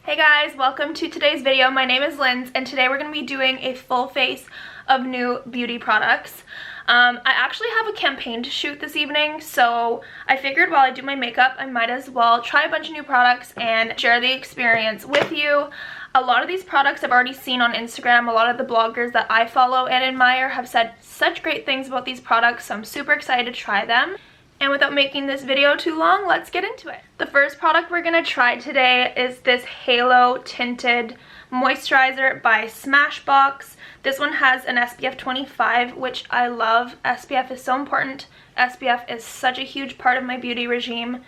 Hey guys, welcome to today's video. My name is Linds and today we're going to be doing a full face of new beauty products. I actually have a campaign to shoot this evening, so I figured while I do my makeup I might as well try a bunch of new products and share the experience with you. A lot of these products I've already seen on Instagram. A lot of the bloggers that I follow and admire have said such great things about these products, so I'm super excited to try them. And without making this video too long, let's get into it. The first product we're going to try today is this Halo Tinted Moisturizer by SMASHBOX. This one has an SPF 25, which I love. SPF is so important. SPF is such a huge part of my beauty regime.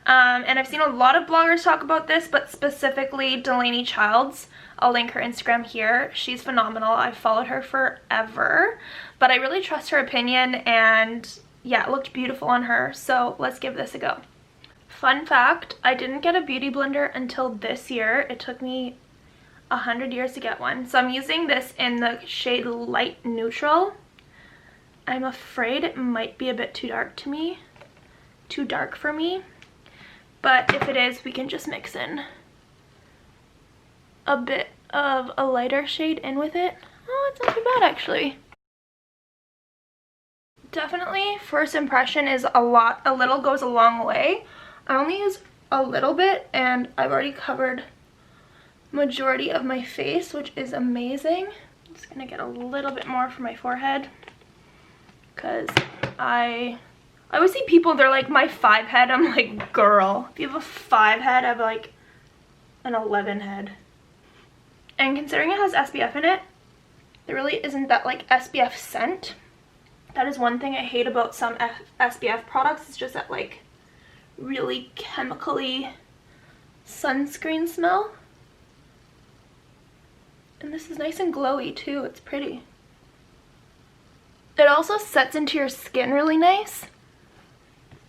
And I've seen a lot of bloggers talk about this, but specifically Delaney Childs. I'll link her Instagram here. She's phenomenal. I've followed her forever, but I really trust her opinion, and yeah, it looked beautiful on her, so let's give this a go. Fun fact, I didn't get a beauty blender until this year. It took me 100 years to get one. So I'm using this in the shade Light Neutral. I'm afraid it might be a bit too dark for me. But if it is, we can just mix in a bit of a lighter shade in with it. Oh, it's not too bad actually. Definitely first impression is a little goes a long way. I only use a little bit and I've already covered majority of my face, which is amazing. I'm just gonna get a little bit more for my forehead because I always see people, they're like, my 5 head. I'm like, girl, if you have a 5 head, I have like an 11 head. And considering it has SPF in it, there really isn't that like SPF scent. That is one thing I hate about some SPF products. It's just that like really chemically sunscreen smell. And this is nice and glowy too. It's pretty. It also sets into your skin really nice.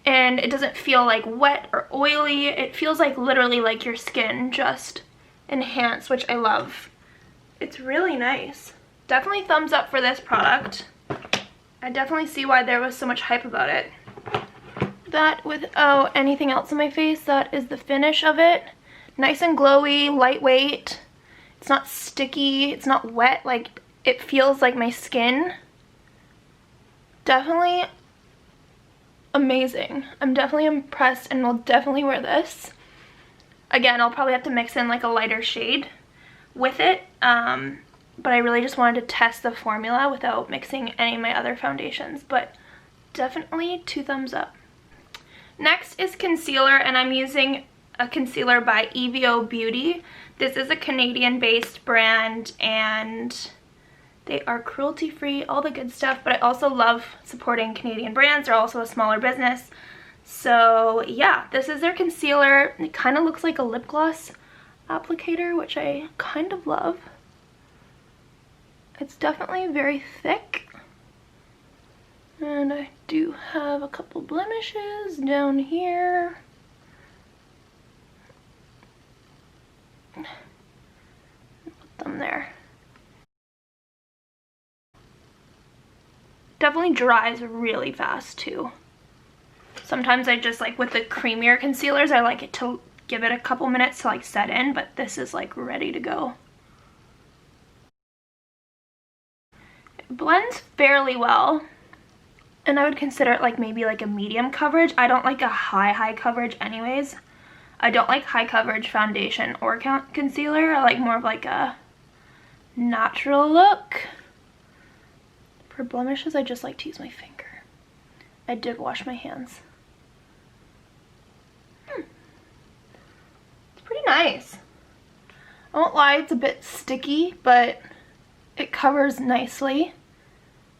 And it doesn't feel like wet or oily. It feels like literally like your skin just enhanced, which I love. It's really nice. Definitely thumbs up for this product. I definitely see why there was so much hype about it. That without anything else on my face, that is the finish of it. Nice and glowy, lightweight. It's not sticky, it's not wet, like it feels like my skin. Definitely amazing. I'm definitely impressed and will definitely wear this. Again, I'll probably have to mix in like a lighter shade with it. But I really just wanted to test the formula without mixing any of my other foundations. But definitely 2 thumbs up. Next is concealer, and I'm using a concealer by EVIO Beauty. This is a Canadian-based brand, and they are cruelty-free, all the good stuff. But I also love supporting Canadian brands. They're also a smaller business. So yeah, this is their concealer. It kind of looks like a lip gloss applicator, which I kind of love. It's definitely very thick, and I do have a couple blemishes down here. Put them there. Definitely dries really fast too. Sometimes I just like with the creamier concealers, I like it to give it a couple minutes to like set in, but this is like ready to go. Blends fairly well, and I would consider it like maybe like a medium coverage. I don't like a high coverage anyways. I don't like high coverage foundation or concealer. I like more of like a natural look. For blemishes, I just like to use my finger. I did wash my hands. It's pretty nice. I won't lie, it's a bit sticky, but it covers nicely.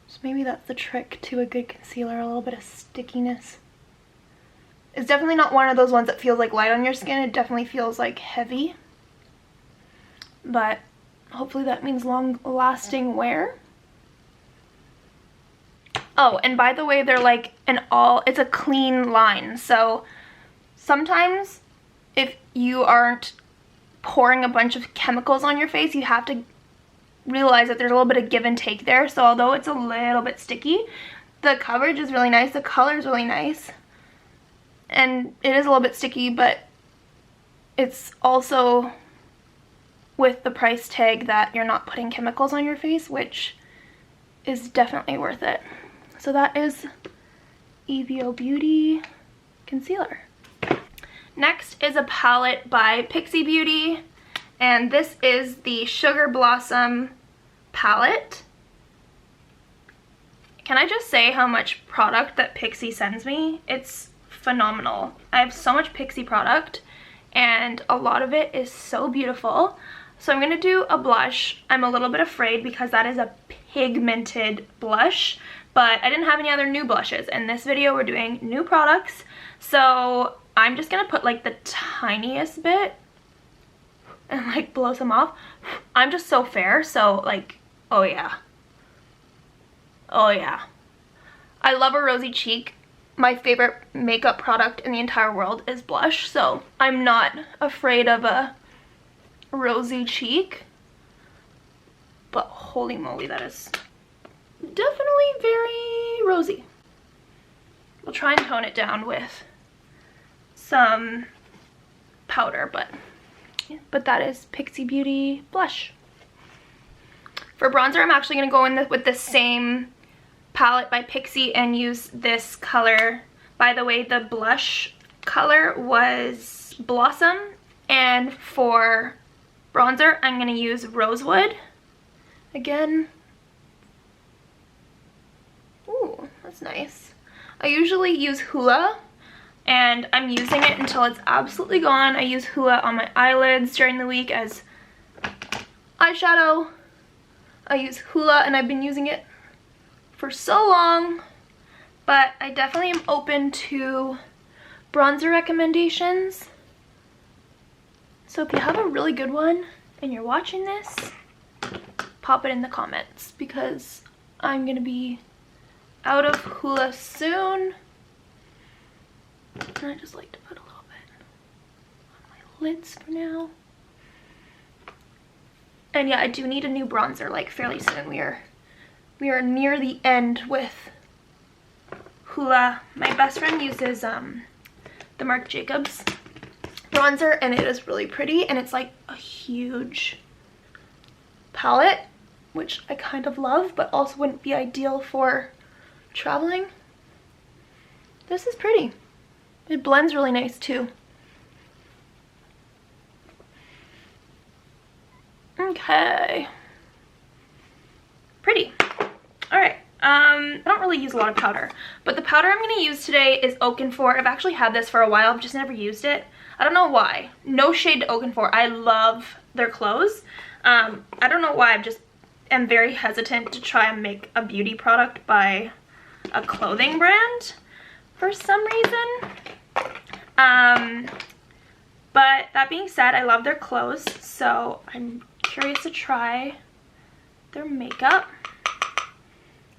So maybe that's the trick to a good concealer, a little bit of stickiness. It's definitely not one of those ones that feels like light on your skin. It definitely feels like heavy. But hopefully that means long-lasting wear. Oh, and by the way, they're like it's a clean line. So sometimes if you aren't pouring a bunch of chemicals on your face, you have to realize that there's a little bit of give and take there. So although it's a little bit sticky, the coverage is really nice, the color is really nice, and it is a little bit sticky, but it's also with the price tag that you're not putting chemicals on your face, which is definitely worth it. So that is EVIO Beauty concealer. Next is a palette by PIXI Beauty, and this is the Sugar Blossom palette. Can I just say how much product that PIXI sends me? It's phenomenal. I have so much PIXI product, and a lot of it is so beautiful. So I'm gonna do a blush. I'm a little bit afraid because that is a pigmented blush, but I didn't have any other new blushes. In this video, we're doing new products. So I'm just gonna put like the tiniest bit and like blow some off. I'm just so fair, so like, oh yeah. Oh yeah. I love a rosy cheek. My favorite makeup product in the entire world is blush, so I'm not afraid of a rosy cheek. But holy moly, that is definitely very rosy. We'll try and tone it down with some powder, but that is PIXI Beauty blush. For bronzer, I'm actually going to go in with the same palette by PIXI and use this color. By the way, the blush color was Blossom, and for bronzer, I'm going to use Rosewood. Again, ooh, that's nice. I usually use Hoola, and I'm using it until it's absolutely gone. I use Hoola on my eyelids during the week as eyeshadow. I use Hoola, and I've been using it for so long, but I definitely am open to bronzer recommendations. So if you have a really good one and you're watching this, pop it in the comments, because I'm gonna be out of Hoola soon. And I just like to put a little bit on my lids for now. And yeah, I do need a new bronzer like fairly soon. We are near the end with Hoola. My best friend uses the Marc Jacobs bronzer, and it is really pretty, and it's like a huge palette, which I kind of love, but also wouldn't be ideal for traveling. This is pretty. It blends really nice too. Okay. Pretty. Alright. I don't really use a lot of powder, but the powder I'm going to use today is Oakenfour. I've actually had this for a while, I've just never used it. I don't know why. No shade to Oakenfour. I love their clothes. I don't know why, I just am very hesitant to try and make a beauty product by a clothing brand for some reason. But that being said, I love their clothes, so I'm curious to try their makeup.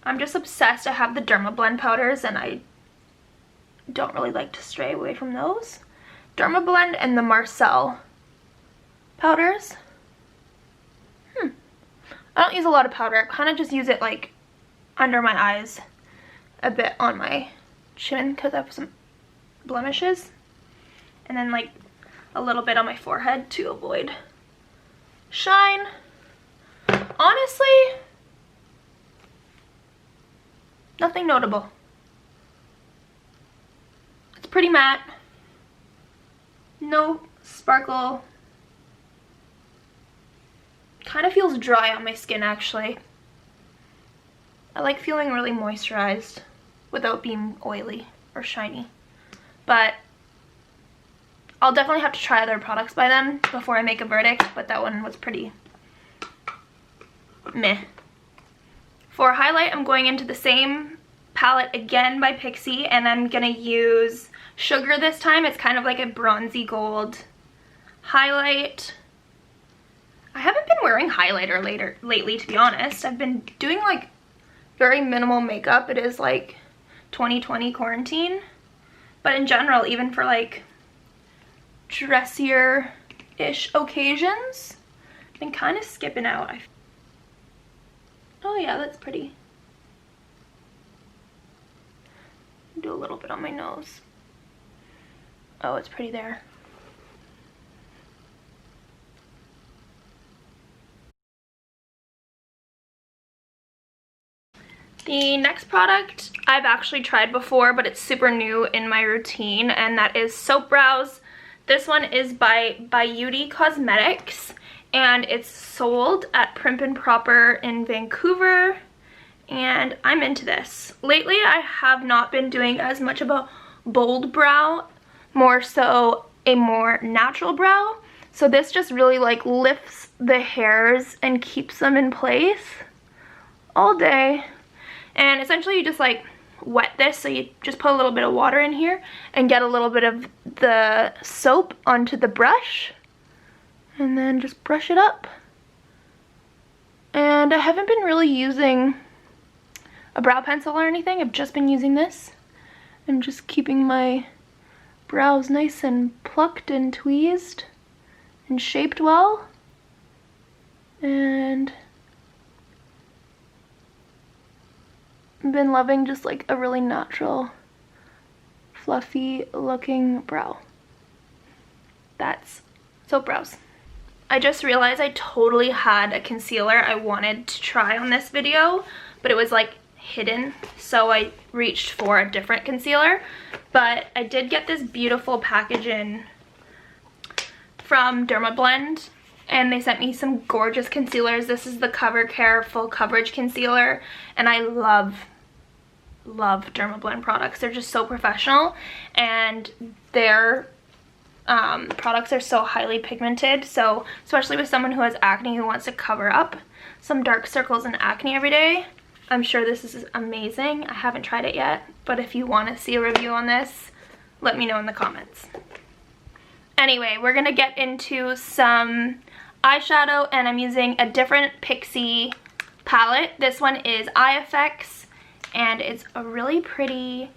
I'm just obsessed. I have the Dermablend powders, and I don't really like to stray away from those. Dermablend and the Marcel powders. I don't use a lot of powder. I kind of just use it like under my eyes, a bit on my chin because I have some blemishes, and then like a little bit on my forehead to avoid shine. Honestly, nothing notable. It's pretty matte. No sparkle. Kind of feels dry on my skin actually. I like feeling really moisturized without being oily or shiny. But I'll definitely have to try other products by them before I make a verdict, but that one was pretty meh. For highlight, I'm going into the same palette again by PIXI, and I'm gonna use Sugar this time. It's kind of like a bronzy gold highlight. I haven't been wearing highlighter lately, to be honest. I've been doing like very minimal makeup. It is like 2020 quarantine, but in general, even for like dressier-ish occasions, I've been kind of skipping out. Oh yeah, that's pretty. Do a little bit on my nose. Oh, it's pretty there. The next product I've actually tried before, but it's super new in my routine, and that is soap brows. This one is by Beauty Cosmetics, and it's sold at Prim and Proper in Vancouver, and I'm into this. Lately, I have not been doing as much of a bold brow, more so a more natural brow. So this just really like lifts the hairs and keeps them in place all day. And essentially you just like wet this, so you just put a little bit of water in here and get a little bit of the soap onto the brush and then just brush it up. And I haven't been really using a brow pencil or anything. I've just been using this and just keeping my brows nice and plucked and tweezed and shaped well. And I've been loving just like a really natural, fluffy looking brow. That's soap brows. I just realized I totally had a concealer I wanted to try on this video, but it was like hidden, so I reached for a different concealer. But I did get this beautiful packaging from Dermablend, and they sent me some gorgeous concealers. This is the Cover Care Full Coverage Concealer, and I love Dermablend products. They're just so professional, and their products are so highly pigmented, so especially with someone who has acne who wants to cover up some dark circles and acne every day, I'm sure this is amazing. I haven't tried it yet, but if you want to see a review on this, let me know in the comments. Anyway, we're gonna get into some eyeshadow, and I'm using a different PIXI palette. This one is Eye Effects, and it's a really pretty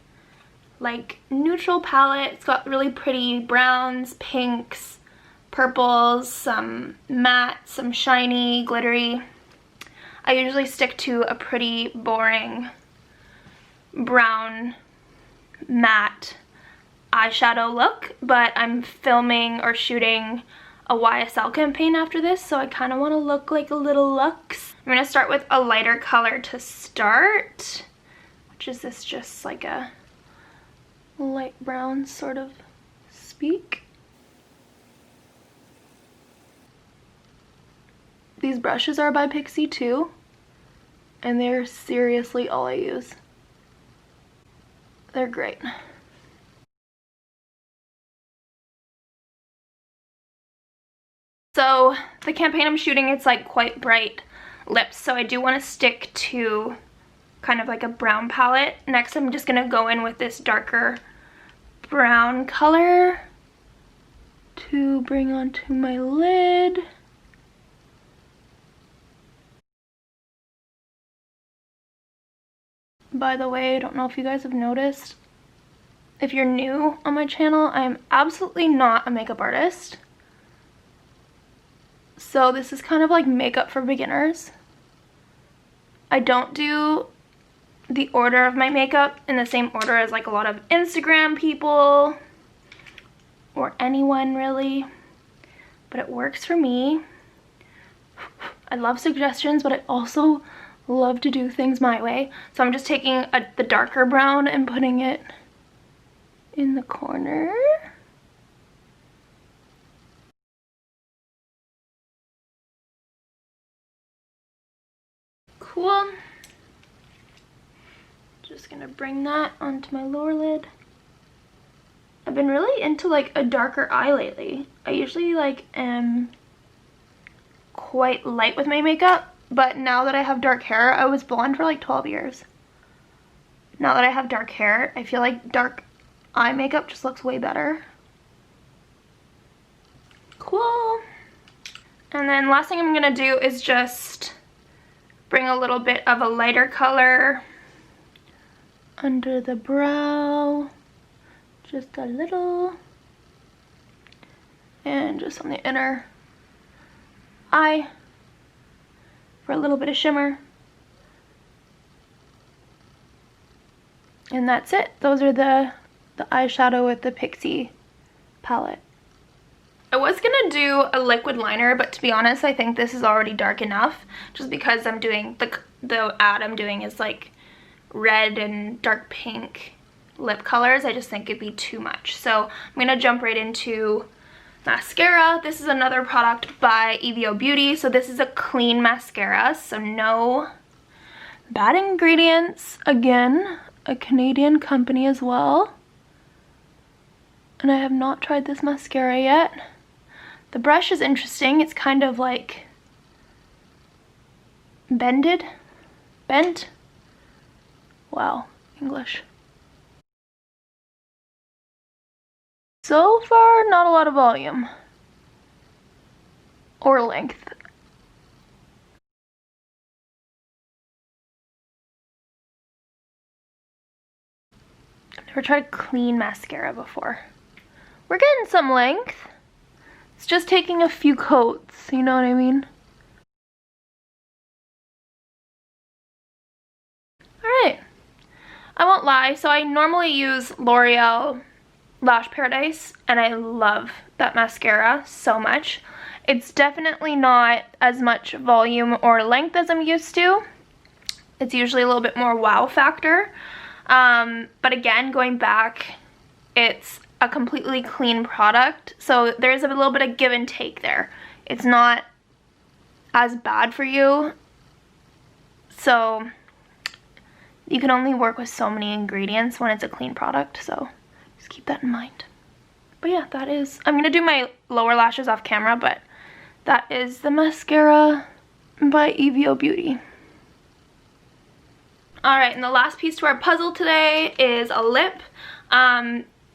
like neutral palette. It's got really pretty browns, pinks, purples, some matte, some shiny, glittery. I usually stick to a pretty boring brown matte eyeshadow look, but I'm filming or shooting a YSL campaign after this, so I kind of want to look like a little luxe. I'm going to start with a lighter color to start, which is this just like a light brown sort of speak. These brushes are by PIXI too, and they're seriously all I use. They're great. So the campaign I'm shooting, it's like quite bright lips, so I do want to stick to kind of like a brown palette. Next I'm just going to go in with this darker brown color to bring onto my lid. By the way, I don't know if you guys have noticed, if you're new on my channel, I'm absolutely not a makeup artist. So this is kind of like makeup for beginners. I don't do the order of my makeup in the same order as like a lot of Instagram people or anyone really, but it works for me. I love suggestions, but I also love to do things my way. So I'm just taking the darker brown and putting it in the corner. Cool. Just gonna bring that onto my lower lid. I've been really into like a darker eye lately. I usually like am quite light with my makeup, but now that I have dark hair, I was blonde for like 12 years. Now that I have dark hair, I feel like dark eye makeup just looks way better. Cool. And then last thing I'm gonna do is just bring a little bit of a lighter color under the brow, just a little, and just on the inner eye for a little bit of shimmer. And that's it. Those are the eyeshadow with the PIXI palette. I was gonna do a liquid liner, but to be honest, I think this is already dark enough, just because I'm doing the ad I'm doing is like red and dark pink lip colors. I just think it'd be too much. So I'm gonna jump right into mascara. This is another product by EVIO Beauty. So this is a clean mascara, so no bad ingredients. Again, a Canadian company as well. And I have not tried this mascara yet. The brush is interesting. It's kind of like bent. Wow, English. So far, not a lot of volume or length. I've never tried clean mascara before. We're getting some length. It's just taking a few coats, you know what I mean? Alright. I won't lie, so I normally use L'Oreal Lash Paradise, and I love that mascara so much. It's definitely not as much volume or length as I'm used to. It's usually a little bit more wow factor. But again, going back, it's a completely clean product, so there's a little bit of give and take there. It's not as bad for you, so you can only work with so many ingredients when it's a clean product, so just keep that in mind. But yeah, that is, I'm gonna do my lower lashes off camera, but that is the mascara by EVIO Beauty. Alright, and the last piece to our puzzle today is a lip.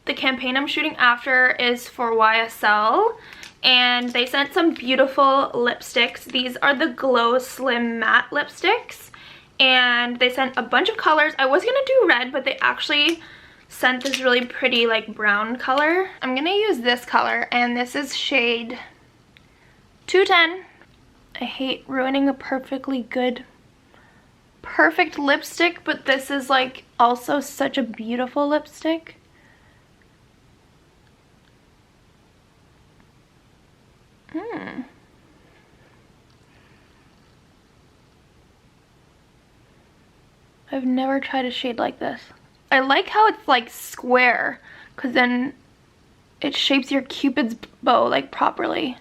The campaign I'm shooting after is for YSL, and they sent some beautiful lipsticks. These are the Glow Slim Matte lipsticks, and they sent a bunch of colors. I was gonna do red, but they actually sent this really pretty like brown color. I'm gonna use this color, and this is shade 210. I hate ruining a perfectly good, perfect lipstick, but this is like also such a beautiful lipstick. I've never tried a shade like this. I like how it's like square, because then it shapes your Cupid's bow like properly.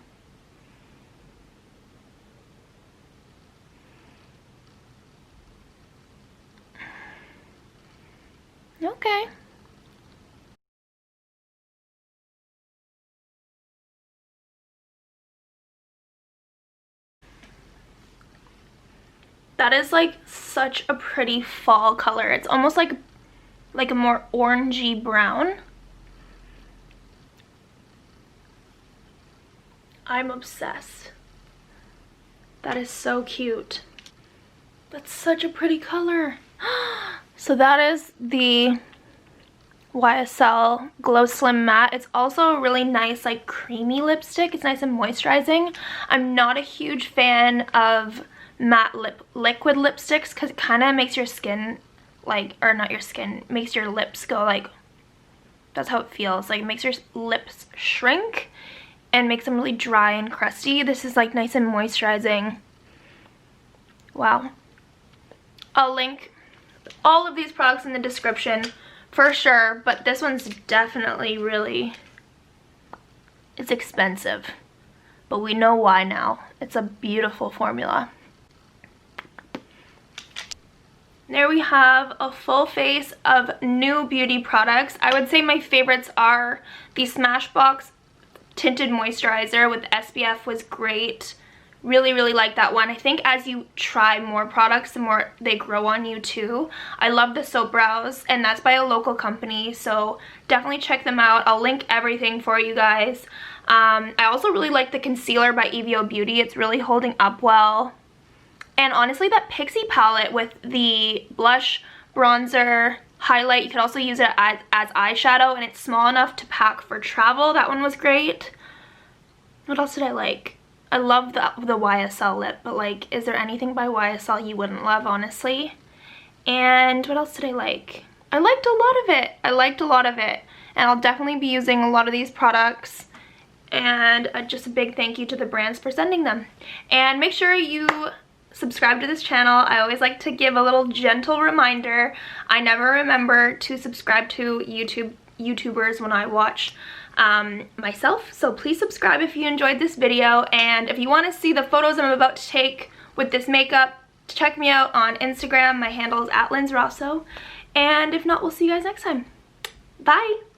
Okay. That is like such a pretty fall color. It's almost like a more orangey brown. I'm obsessed. That is so cute. That's such a pretty color. So that is the YSL Glow Slim Matte. It's also a really nice like creamy lipstick. It's nice and moisturizing. I'm not a huge fan of matte liquid lipsticks because it kind of makes your skin like, or not your skin, makes your lips go like, that's how it feels, like it makes your lips shrink and makes them really dry and crusty. This is like nice and moisturizing. Wow. I'll link all of these products in the description for sure, but this one's definitely really, it's expensive, but we know why now. It's a beautiful formula. There we have a full face of new beauty products. I would say my favorites are the SMASHBOX Tinted Moisturizer with SPF was great. Really, really like that one. I think as you try more products, the more they grow on you too. I love the Soap Brows, and that's by a local company, so definitely check them out. I'll link everything for you guys. I also really like the concealer by EVIO Beauty. It's really holding up well. And honestly, that PIXI palette with the blush, bronzer, highlight, you could also use it as eyeshadow, and it's small enough to pack for travel. That one was great. What else did I like? I love the YSL lip, but like, is there anything by YSL you wouldn't love, honestly? And what else did I like? I liked a lot of it. I liked a lot of it. And I'll definitely be using a lot of these products. And just a big thank you to the brands for sending them. And make sure you subscribe to this channel. I always like to give a little gentle reminder. I never remember to subscribe to YouTubers when I watch myself, so please subscribe if you enjoyed this video, and if you want to see the photos I'm about to take with this makeup, check me out on Instagram. My handle is @LindsRosso, and if not, we'll see you guys next time. Bye!